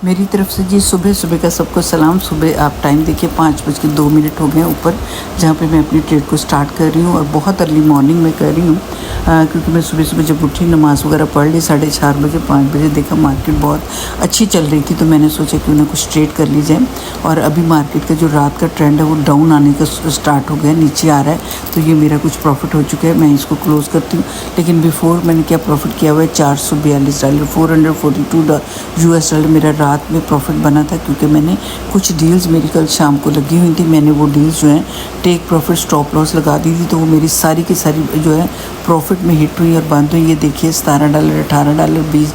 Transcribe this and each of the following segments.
मेरी तरफ से जी सुबह सुबह का सबको सलाम। सुबह आप टाइम देखिए 5:02 हो गए हैं ऊपर, जहाँ पे मैं अपनी ट्रेड को स्टार्ट कर रही हूँ और बहुत अर्ली मॉर्निंग में कर रही हूँ, क्योंकि मैं सुबह सुबह जब उठी नमाज़ वगैरह पढ़ ली 4:30 बजे 5 बजे देखा मार्केट बहुत अच्छी चल रही थी, तो मैंने सोचा क्यों ना कुछ ट्रेड कर ली जाए। और अभी मार्केट का जो रात का ट्रेंड है वो डाउन आने का स्टार्ट हो गया, नीचे आ रहा है, तो ये मेरा कुछ प्रॉफिट हो चुका है। मैं इसको क्लोज़ करती हूँ, लेकिन बिफोर मैंने क्या प्रॉफिट किया हुआ है $442 $442 मेरा रात में प्रॉफिट बना था, क्योंकि मैंने कुछ डील्स मेरी कल शाम को लगी हुई थी, मैंने वो डील्स जो हैं टेक प्रॉफिट स्टॉप लॉस लगा दी थी, तो वो मेरी सारी की सारी जो है प्रॉफिट में हिट हुई और बंद हुई। ये देखिए $17 $18 $20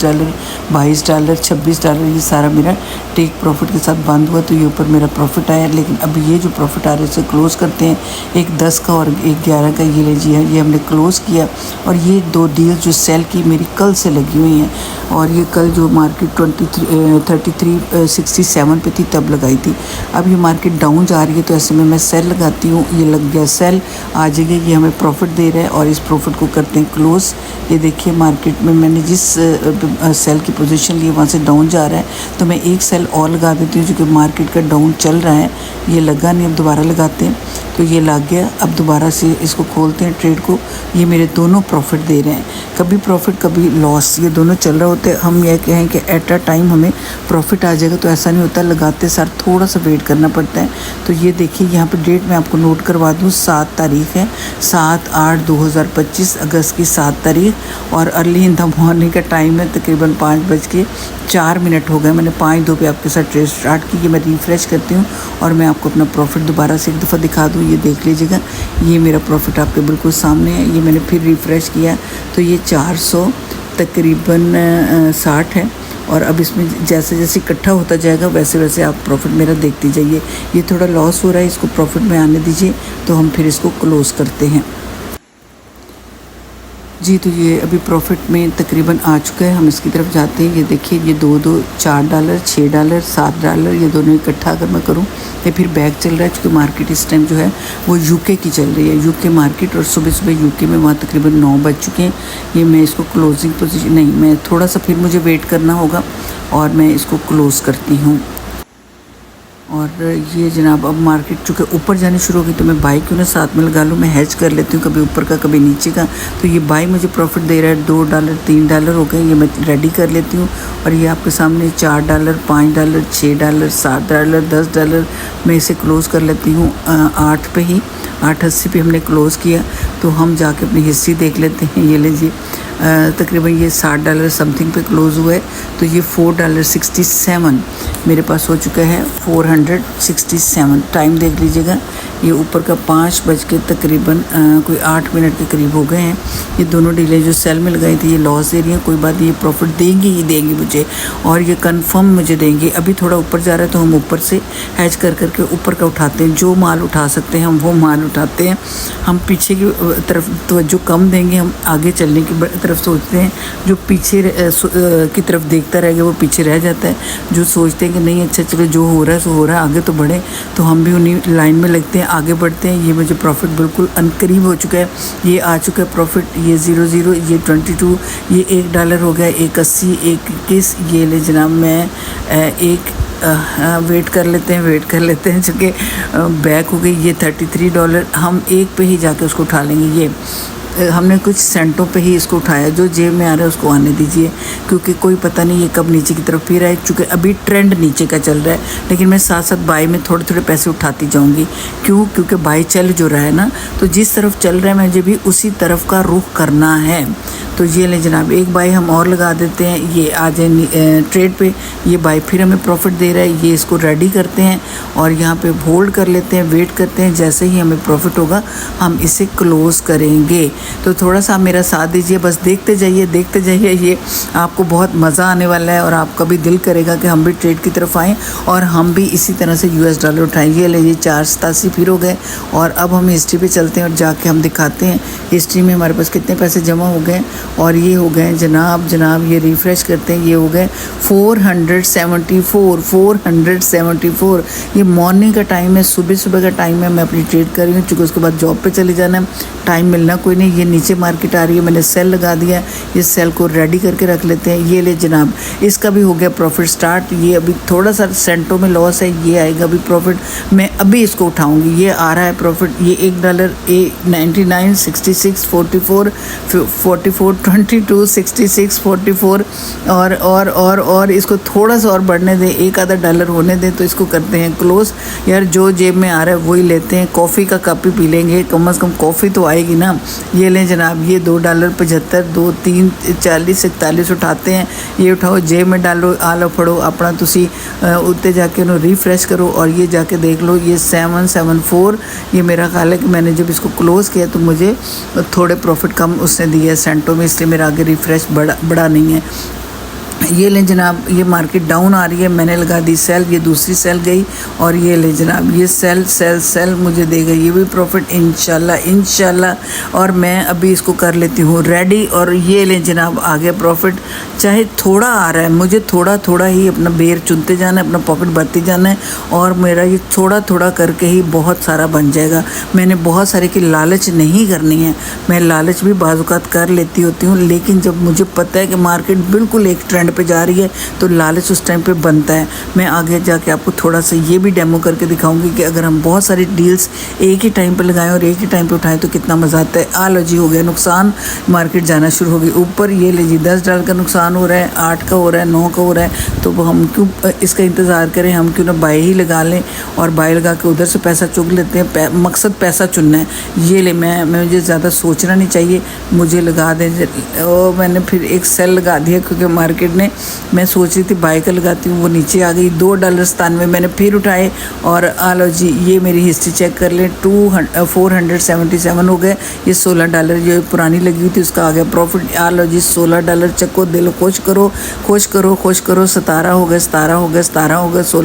$22 $26 ये सारा मेरा टेक प्रॉफिट के साथ बंद हुआ, तो ये ऊपर मेरा प्रॉफिट आया। लेकिन अब ये जो प्रॉफिट आ रहा है इसे क्लोज़ करते हैं, एक 10 का और एक 11 का ये लीजिए, ये हमने क्लोज़ किया। और ये दो डील जो सेल की मेरी कल से लगी हुई हैं, और ये कल जो मार्केट 3367 पे थी तब लगाई थी। अब ये मार्केट डाउन जा रही है, तो ऐसे में मैं सेल लगाती हूँ, ये लग गया सेल, आ जाएगा, ये हमें प्रॉफिट दे रहा है और इस प्रॉफिट को करते हैं क्लोज़। ये देखिए मार्केट में मैंने जिस सेल की पोजीशन ली वहाँ से डाउन जा रहा है, तो मैं एक सेल और लगा देती हूँ, जो कि मार्केट का डाउन चल रहा है। ये लगा नहीं, अब दोबारा लगाते हैं, तो ये लग गया। अब दोबारा से इसको खोलते हैं ट्रेड को, ये मेरे दोनों प्रॉफिट दे रहे हैं, कभी प्रॉफिट कभी लॉस, ये दोनों चल रहे होते हैं। हम ये कहें कि एट अ टाइम हमें प्रॉफिट आ जाएगा, तो ऐसा नहीं होता, लगाते सार थोड़ा सा वेट करना पड़ता है। तो ये देखिए यहाँ पे डेट मैं आपको नोट करवा दूँ, 7 तारीख है, 7/8/2025 अगस्त की 7 तारीख, और अर्ली इन द मॉर्निंग का टाइम है तकरीबन 5:04 हो गए। मैंने 5:02 पे आपके साथ ट्रेड स्टार्ट की। ये मैं रिफ़्रेश करती हूँ और मैं आपको अपना प्रॉफिट दोबारा से एक दफ़ा दिखा दूँ, ये देख लीजिएगा, ये मेरा प्रॉफिट आपके बिल्कुल सामने है। ये मैंने फिर रिफ़्रेश किया तो ये 400 तकरीबन 60 है, और अब इसमें जैसे जैसे इकट्ठा होता जाएगा वैसे वैसे आप प्रॉफिट मेरा देखते जाइए। ये थोड़ा लॉस हो रहा है, इसको प्रॉफिट में आने दीजिए, तो हम फिर इसको क्लोज़ करते हैं जी। तो ये अभी प्रॉफिट में तकरीबन आ चुका है, हम इसकी तरफ जाते हैं। ये देखिए, ये $2 $4 $6 $7 ये दोनों इकट्ठा अगर मैं करूँ, ये फिर बैक चल रहा है, क्योंकि मार्केट इस टाइम जो है वो यूके की चल रही है, यूके मार्केट, और सुबह सुबह यूके में वहाँ तकरीबन 9 बज चुके हैं। ये मैं इसको क्लोजिंग पोजीशन नहीं, मैं थोड़ा सा फिर मुझे वेट करना होगा और मैं इसको क्लोज़ करती हूँ। और ये जनाब अब मार्केट चूँकि ऊपर जानी शुरू होगी, तो मैं बाई क्यों ना साथ में लगा लूँ, मैं हेज कर लेती हूँ, कभी ऊपर का कभी नीचे का। तो ये बाई मुझे प्रॉफिट दे रहा है, $2 $3 हो गए, ये मैं रेडी कर लेती हूँ। और ये आपके सामने $4 $5 $6 $7 $10 मैं इसे क्लोज़ कर लेती हूँ 8 पे ही, 8:80 पे हमने क्लोज़ किया। तो हम जाके अपनी हिस्ट्री देख लेते हैं। ये लीजिए तकरीबन ये $60 समथिंग पे क्लोज़ हुआ है, तो ये $4.67 मेरे पास हो चुका है, 467। टाइम देख लीजिएगा, ये ऊपर का 5 बज के तकरीबन कोई 8 मिनट के करीब हो गए हैं। ये दोनों डीलें जो सेल में लगाई थी ये लॉस दे रही हैं, कोई बात नहीं, ये प्रॉफिट देंगी ही देंगी मुझे, और ये कंफर्म मुझे देंगी। अभी थोड़ा ऊपर जा रहा है, तो हम ऊपर से हैच कर करके ऊपर का उठाते हैं, जो माल उठा सकते हैं हम वो माल उठाते हैं। हम पीछे की तरफ तवज्जो कम देंगे, हम आगे चलने की तरफ सोचते हैं। जो पीछे की तरफ देखता रहेगा वो पीछे रह जाता है। जो सोचते हैं कि नहीं अच्छा चलो जो हो रहा है सो हो रहा है, आगे तो बढ़े, तो हम भी उन्हीं लाइन में लगते हैं, आगे बढ़ते हैं। ये मुझे प्रॉफिट बिल्कुल अनकरीब हो चुका है, ये आ चुका है प्रॉफिट, ये 00 ये 22, ये $1 हो गया, 1.80 1.21। ये ले जनाब मैं वेट कर लेते हैं चूँकि बैक हो गई। ये $33 हम एक पे ही जाके उसको उठा लेंगे। ये हमने कुछ सेंटों पे ही इसको उठाया, जो जेब में आ रहा है उसको आने दीजिए, क्योंकि कोई पता नहीं ये कब नीचे की तरफ फिर आए। चूँकि अभी ट्रेंड नीचे का चल रहा है, लेकिन मैं साथ साथ बाई में थोड़े थोड़े पैसे उठाती जाऊंगी। क्योंकि बाई चल जो रहा है ना, तो जिस तरफ चल रहा है मुझे भी उसी तरफ का रुख करना है। तो ये ले जनाब एक बाई हम और लगा देते हैं, ये आ जाए ट्रेड पे, ये बाई फिर हमें प्रॉफिट दे रहा है। ये इसको रेडी करते हैं और यहाँ पे होल्ड कर लेते हैं, वेट करते हैं, जैसे ही हमें प्रॉफिट होगा हम इसे क्लोज़ करेंगे। तो थोड़ा सा मेरा साथ दीजिए, बस देखते जाइए, ये आपको बहुत मज़ा आने वाला है, और आपका भी दिल करेगा कि हम भी ट्रेड की तरफ आएँ और हम भी इसी तरह से $US उठाएँ। ये ले 487 फिर हो गए, और अब हम हिस्ट्री पे चलते हैं और जाके हम दिखाते हैं हिस्ट्री में हमारे पास कितने पैसे जमा हो गए और ये हो गए जनाब ये रिफ़्रेश करते हैं, ये हो गए 474। ये मॉर्निंग का टाइम है, सुबह का टाइम है, मैं अपनी ट्रेड कर रही हूँ क्योंकि उसके बाद जॉब पे चले जाना है, टाइम मिलना कोई नहीं। ये नीचे मार्केट आ रही है, मैंने सेल लगा दिया है, ये सेल को रेडी करके रख लेते हैं। ये ले जनाब, इसका भी हो गया प्रॉफिट स्टार्ट। ये अभी थोड़ा सा सेंटों में लॉस है, ये आएगा अभी प्रॉफिट, मैं अभी इसको उठाऊंगी। ये आ रहा है प्रॉफिट, ये $1 $99 66 44 44 22 66 44 और इसको थोड़ा सा और बढ़ने दें, एक आधा डॉलर होने दें तो इसको करते हैं क्लोज। यार जो जेब में आ रहा है वही लेते हैं, कॉफ़ी का कप ही पी लेंगे, कम से कम कॉफ़ी तो आएगी ना। ये लें जनाब, ये $2.75 2 3 40 41 उठाते हैं, ये उठाओ जेब में डालो, आलो फड़ो अपना तुसी उत्ते जाके उन्हें रिफ़्रेश करो और ये जाके देख लो, ये 774। ये मेरा ख्याल है कि मैंने जब इसको क्लोज़ किया तो मुझे थोड़े प्रॉफिट कम उसने दिए सेंटों में, इसलिए मेरा आगे रिफ़्रेश बड़ा नहीं है। ये ले जनाब, ये मार्केट डाउन आ रही है, मैंने लगा दी सेल, ये दूसरी सेल गई और ये ले जनाब, ये सेल मुझे देगा ये भी प्रॉफिट इंशाल्लाह। और मैं अभी इसको कर लेती हूँ रेडी। और ये ले जनाब, आगे प्रॉफिट चाहे थोड़ा आ रहा है, मुझे थोड़ा ही अपना बेर चुनते जाना है, अपना पॉकेट भरती जाना है और मेरा ये थोड़ा करके ही बहुत सारा बन जाएगा। मैंने बहुत सारे की लालच नहीं करनी है, मैं लालच भी बाज़-औक़ात कर लेती होती हूँ, लेकिन जब मुझे पता है कि मार्केट बिल्कुल एक ट्रेंड पे जा रही है तो लालच उस टाइम पे बनता है। मैं आगे जाके आपको थोड़ा सा ये भी डेमो करके दिखाऊंगी कि अगर हम बहुत सारी डील्स एक ही टाइम पे लगाएं और एक ही टाइम पे उठाएं तो कितना मज़ा आता है। आ लो जी, हो गया नुकसान, मार्केट जाना शुरू हो गई ऊपर। ये ले जी, $10 का नुकसान हो रहा है, 8 का हो रहा है, 9 का हो रहा है, तो हम क्यों इसका इंतज़ार करें, हम क्यों ना बाय ही लगा लें और बाय लगा के उधर से पैसा चुग लेते हैं। मकसद पैसा चुनना है। ये ले, मुझे ज़्यादा सोचना नहीं चाहिए, मुझे लगा दें। और मैंने फिर एक सेल लगा दिया क्योंकि मार्केट ने, मैं सोच रही थी बाय का लगाती हूँ, वो नीचे आ गई। $2.97 मैंने फिर उठाए और आ लो जी, ये मेरी हिस्ट्री चेक कर लें, 477 हो गए। ये $16 जो पुरानी लगी हुई थी उसका आ गया प्रॉफिट। आ लो जी, $16 चक्को, दिल खुश करो 17 हो गए, 16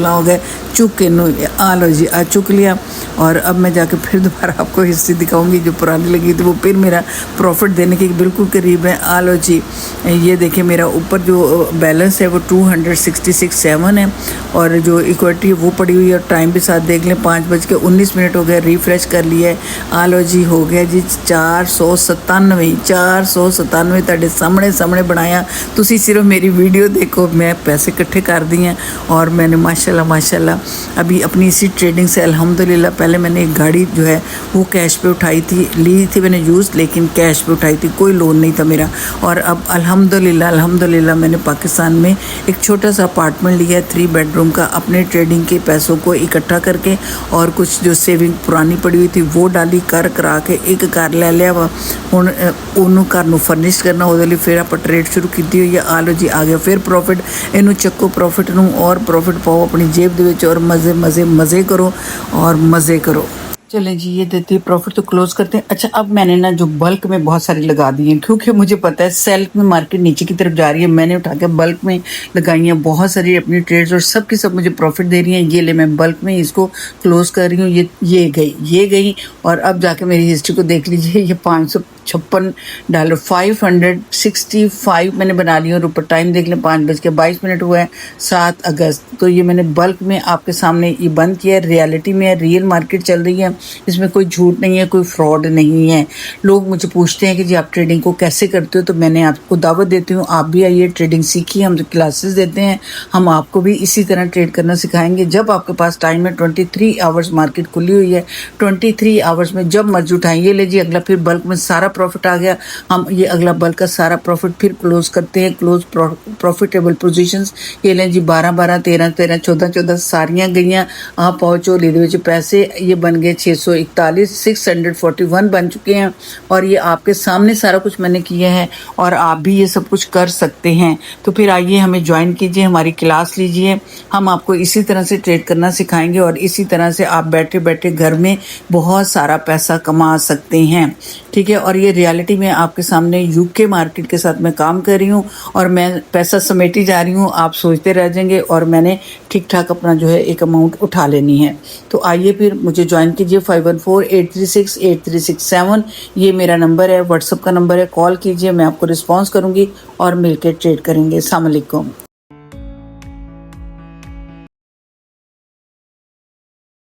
हो गए, चुक के नो। आ लो जी, आ चुक लिया। और अब मैं जाके फिर दोबारा आपको हिस्ट्री दिखाऊंगी, जो पुरानी लगी थी वो फिर मेरा प्रॉफिट देने के बिल्कुल करीब है। आ लो जी, ये देखिए मेरा ऊपर जो बैलेंस है वो 266.7 है और जो इक्विटी है वो पड़ी हुई है। और टाइम भी साथ देख लें, 5:19 हो गए, रिफ़्रेश कर लिया है। आ लो जी, हो गया जी 497 ਤੁਹਾਡੇ सामने बनाया। तुसी सिर्फ मेरी वीडियो देखो, मैं पैसे इकट्ठे कर दिए हैं और मैंने माशाल्लाह अभी अपनी इसी ट्रेडिंग से अल्हम्दुलिल्लाह। पहले मैंने एक गाड़ी जो है वो कैश पे उठाई थी, ली थी मैंने यूज़, लेकिन कैश पे उठाई थी, कोई लोन नहीं था मेरा। और अब अल्हम्दुलिल्लाह मैंने पाकिस्तान में एक छोटा सा अपार्टमेंट लिया है 3 बेडरूम का, अपने ट्रेडिंग के पैसों को इकट्ठा करके और कुछ जो सेविंग पुरानी पड़ी हुई थी वो डाली, करा के एक घर ले लिया वा। हुण ओनू घर नूं फर्निश करना, ਉਹਦੇ ਲਈ फिर आप ट्रेड शुरू की हुई है। आ लो जी, आ गया फिर प्रॉफिट। इनू चक्को प्रॉफिट नूं और प्रॉफिट पाओ अपनी जेब दे विच और मज़े करो। चलें जी, ये देती है प्रॉफिट तो क्लोज करते हैं। अच्छा, अब मैंने ना जो बल्क में बहुत सारी लगा दी हैं क्योंकि मुझे पता है सेल में मार्केट नीचे की तरफ जा रही है, मैंने उठा के बल्क में लगाई हैं बहुत सारी अपनी ट्रेड्स और सब की सब मुझे प्रॉफिट दे रही हैं। ये ले, मैं बल्क में इसको क्लोज कर रही हूँ। ये गई और अब जाके मेरी हिस्ट्री को देख लीजिए, ये $556 565 मैंने बना ली और ऊपर टाइम देख लें 5:22 हुआ है, 7 अगस्त। तो ये मैंने बल्क में आपके सामने ये बंद किया है। रियलिटी में रियल मार्केट चल रही है, इसमें कोई झूठ नहीं है, कोई फ्रॉड नहीं है। लोग मुझे पूछते हैं कि जी आप ट्रेडिंग को कैसे करते हो, तो मैंने आपको दावत देती हूँ, आप भी आइए, ट्रेडिंग सीखिए, हम क्लासेस देते हैं, हम आपको भी इसी तरह ट्रेड करना सिखाएंगे। जब आपके पास टाइम है, 23 आवर्स मार्केट खुली हुई है, 23 आवर्स में जब मर्जी उठाएं। ये लीजिए, अगला फिर बल्क में सारा प्रॉफिट आ गया। हम ये अगला बल्क का सारा प्रॉफिट फिर क्लोज करते हैं, क्लोज प्रॉफिटेबल पोजीशंस। ये लें जी, 12 13 14 सारियां गईयां। आप पाओ झोली दे विच पैसे, ये बन गए 641 641 बन चुके हैं। और ये आपके सामने सारा कुछ मैंने किया है और आप भी ये सब कुछ कर सकते हैं। तो फिर आइए, हमें ज्वाइन कीजिए, हमारी क्लास लीजिए, हम आपको इसी तरह से ट्रेड करना सिखाएंगे और इसी तरह से आप बैठे बैठे घर में बहुत सारा पैसा कमा सकते हैं। ठीक है, और ये रियलिटी में आपके सामने यूके मार्केट के साथ मैं काम कर रही हूँ और मैं पैसा समेटी जा रही हूँ, आप सोचते रह जाएंगे और मैंने ठीक ठाक अपना जो है एक अमाउंट उठा लेनी है। तो आइए फिर मुझे ज्वाइन कीजिए 5148368367 ये मेरा नंबर है, व्हाट्सअप का नंबर है, कॉल कीजिए, मैं आपको रिस्पॉन्स करूँगी और मिलकर ट्रेड करेंगे। अस्सलाम वालेकुम।